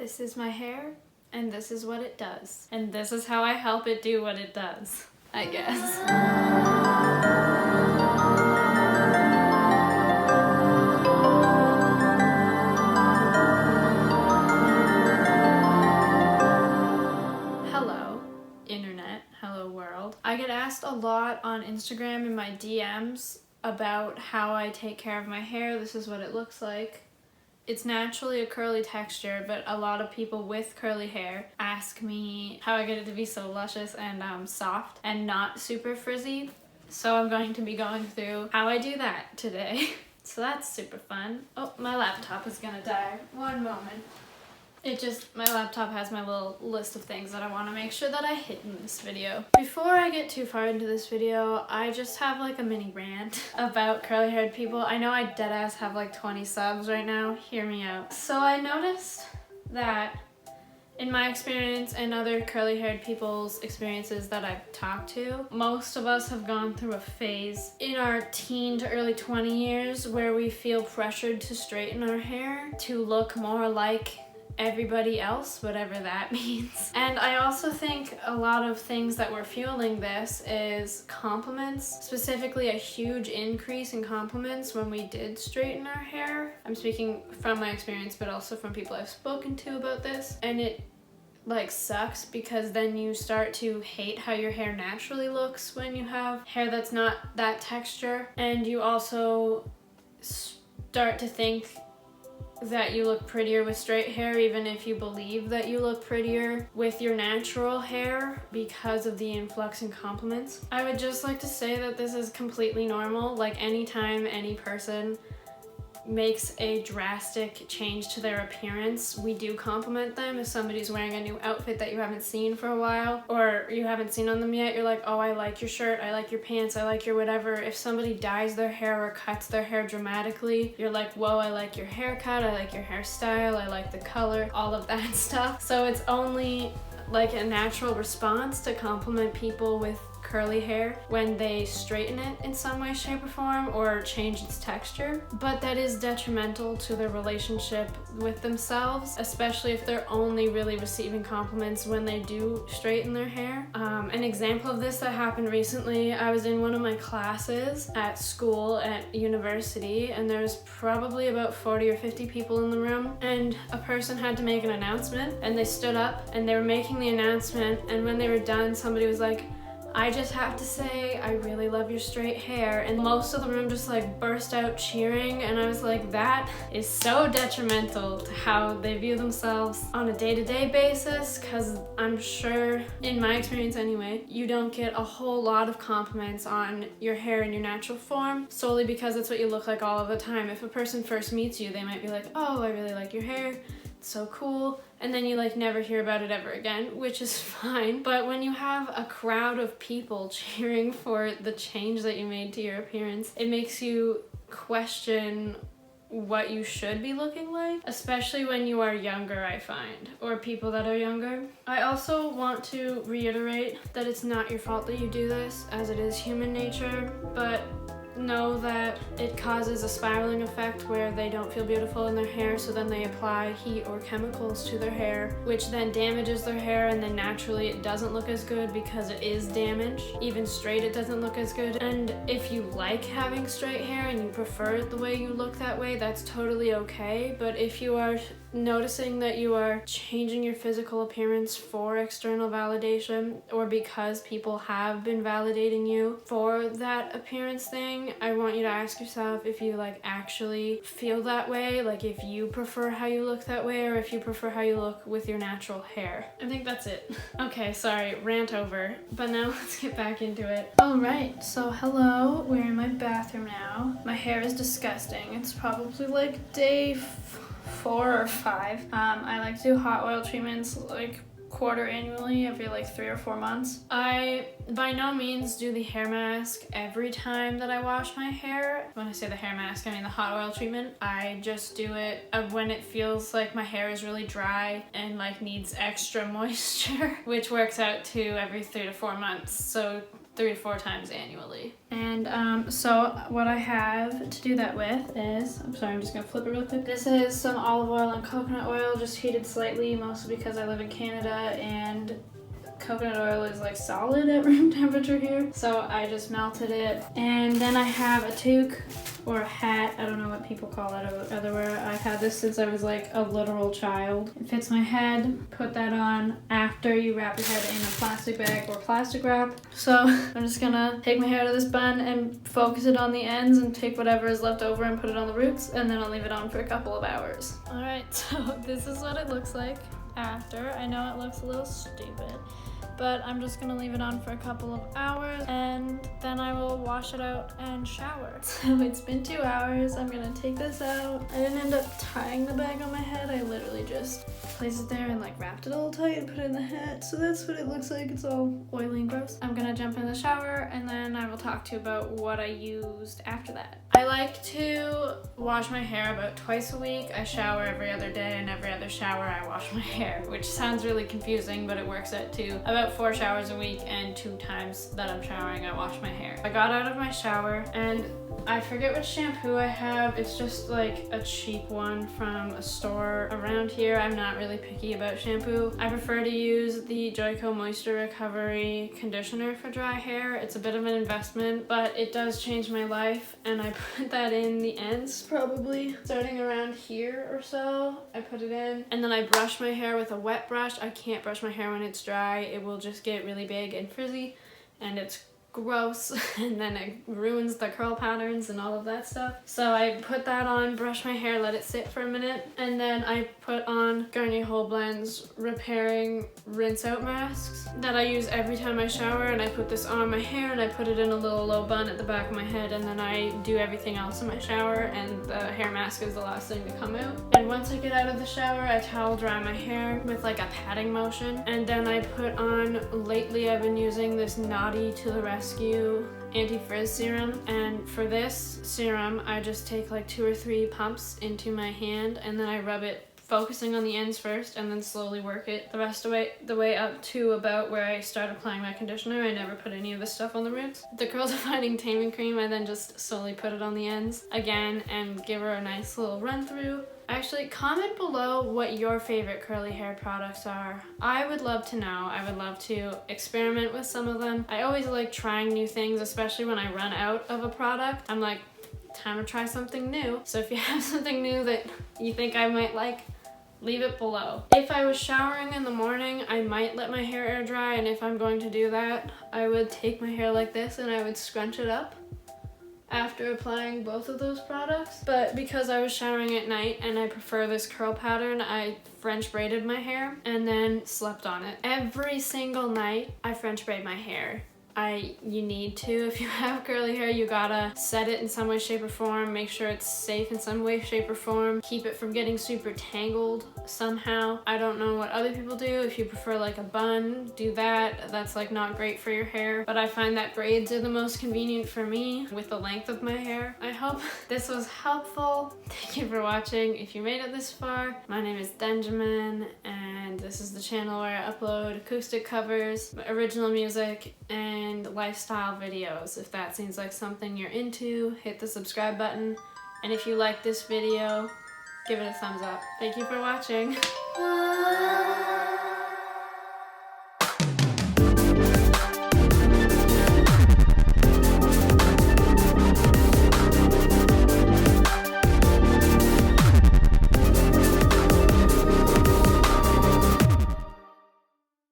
This is my hair, and this is what it does. And this is how I help it do what it does, I guess. Hello, internet. Hello, world. I get asked a lot on Instagram in my DMs about how I take care of my hair. This is what it looks like. It's naturally a curly texture, but a lot of people with curly hair ask me how I get it to be so luscious and soft and not super frizzy. So I'm going to be going through how I do that today. So that's super fun. Oh, my laptop is gonna die. One moment. My laptop has my little list of things that I want to make sure that I hit in this video. Before I get too far into this video, I just have like a mini rant about curly haired people. I know I deadass have like 20 subs right now. Hear me out. So I noticed that in my experience and other curly haired people's experiences that I've talked to, most of us have gone through a phase in our teen to early 20 years where we feel pressured to straighten our hair to look more like everybody else, whatever that means. And I also think a lot of things that were fueling this is compliments, specifically a huge increase in compliments when we did straighten our hair. I'm speaking from my experience, but also from people I've spoken to about this. And it like sucks because then you start to hate how your hair naturally looks when you have hair that's not that texture. And you also start to think that you look prettier with straight hair, even if you believe that you look prettier with your natural hair because of the influx in compliments. I would just like to say that this is completely normal. Like anytime any person makes a drastic change to their appearance, we do compliment them. If somebody's wearing a new outfit that you haven't seen for a while or you haven't seen on them yet, you're like, oh, I like your shirt, I like your pants, I like your whatever. If somebody dyes their hair or cuts their hair dramatically, you're like, whoa, I like your haircut, I like your hairstyle, I like the color, all of that stuff. So it's only like a natural response to compliment people with curly hair when they straighten it in some way, shape, or form or change its texture. But that is detrimental to their relationship with themselves, especially if they're only really receiving compliments when they do straighten their hair. An example of this that happened recently, I was in one of my classes at school at university, and there was probably about 40 or 50 people in the room, and a person had to make an announcement, and they stood up and they were making the announcement, and when they were done, somebody was like, I just have to say, I really love your straight hair. And most of the room just like burst out cheering. And I was like, that is so detrimental to how they view themselves on a day-to-day basis. Cause I'm sure, in my experience anyway, you don't get a whole lot of compliments on your hair in your natural form solely because it's what you look like all of the time. If a person first meets you, they might be like, oh, I really like your hair. It's so cool. And then you like never hear about it ever again, which is fine. But when you have a crowd of people cheering for the change that you made to your appearance, it makes you question what you should be looking like, especially when you are younger, I find, or people that are younger. I also want to reiterate that it's not your fault that you do this, as it is human nature, but know that it causes a spiraling effect where they don't feel beautiful in their hair, so then they apply heat or chemicals to their hair, which then damages their hair, and then naturally it doesn't look as good because it is damaged. Even straight it doesn't look as good. And if you like having straight hair and you prefer it the way you look that way, that's totally okay. But if you are noticing that you are changing your physical appearance for external validation, or because people have been validating you for that appearance thing, I want you to ask yourself if you like actually feel that way, like if you prefer how you look that way, or if you prefer how you look with your natural hair. I think that's it. Okay, sorry, rant over, but now let's get back into it. Alright, so hello, we're in my bathroom now. My hair is disgusting. It's probably like day 4 or 5. I like to do hot oil treatments like quarter annually, every like 3 or 4 months. I by no means do the hair mask every time that I wash my hair. When I say the hair mask, I mean the hot oil treatment. I just do it when it feels like my hair is really dry and like needs extra moisture, which works out to every 3 to 4 months. So 3 to 4 times annually. And so what I have to do that with is, I'm sorry, I'm just gonna flip it real quick. This is some olive oil and coconut oil, just heated slightly, mostly because I live in Canada and coconut oil is like solid at room temperature here. So I just melted it. And then I have a toque or a hat. I don't know what people call it everywhere. I've had this since I was like a literal child. It fits my head. Put that on after you wrap your head in a plastic bag or plastic wrap. So I'm just gonna take my hair out of this bun and focus it on the ends and take whatever is left over and put it on the roots, and then I'll leave it on for a couple of hours. All right, so this is what it looks like after. I know it looks a little stupid, but I'm just gonna leave it on for a couple of hours and then I will wash it out and shower. So it's been 2 hours. I'm gonna take this out. I didn't end up tying the bag on my head. I literally just placed it there and like wrapped it all tight and put it in the hat. So that's what it looks like. It's all oily and gross. I'm gonna jump in the shower and then I will talk to you about what I used after that. I like to wash my hair about twice a week. I shower every other day, and every other shower I wash my hair, which sounds really confusing, but it works out to about 4 showers a week, and 2 times that I'm showering I wash my hair. I got out of my shower and I forget which shampoo I have. It's just like a cheap one from a store around here. I'm not really picky about shampoo. I prefer to use the Joico Moisture Recovery Conditioner for dry hair. It's a bit of an investment, but it does change my life, and I put that in the ends probably starting around here or so. I put it in and then I brush my hair with a wet brush. I can't brush my hair when it's dry. It will just get really big and frizzy and it's gross, and then it ruins the curl patterns and all of that stuff. So I put that on, brush my hair, let it sit for a minute, and then I put on Garnier Whole Blends Repairing Rinse Out Masks that I use every time I shower, and I put this on my hair and I put it in a little low bun at the back of my head, and then I do everything else in my shower, and the hair mask is the last thing to come out. And once I get out of the shower, I towel dry my hair with like a patting motion, and then I put on, lately I've been using this Naughty to the Rescue anti-frizz serum, and for this serum I just take like 2 or 3 pumps into my hand, and then I rub it, focusing on the ends first, and then slowly work it the rest of the way up to about where I start applying my conditioner. I never put any of this stuff on the roots. The Curl Defining Taming Cream, I then just slowly put it on the ends again and give her a nice little run through. Actually, comment below what your favorite curly hair products are. I would love to know. I would love to experiment with some of them. I always like trying new things, especially when I run out of a product. I'm like, time to try something new. So if you have something new that you think I might like, leave it below. If I was showering in the morning, I might let my hair air dry, and if I'm going to do that, I would take my hair like this and I would scrunch it up after applying both of those products. But because I was showering at night and I prefer this curl pattern, I French braided my hair and then slept on it. Every single night I French braid my hair. You need to. If you have curly hair, you gotta set it in some way, shape, or form. Make sure it's safe in some way, shape, or form. Keep it from getting super tangled somehow. I don't know what other people do. If you prefer like a bun, do that. That's like not great for your hair, but I find that braids are the most convenient for me with the length of my hair. I hope this was helpful. Thank you for watching. If you made it this far, my name is Benjamin, and this is the channel where I upload acoustic covers, original music, and lifestyle videos. If that seems like something you're into, hit the subscribe button, and if you like this video, give it a thumbs up. Thank you for watching.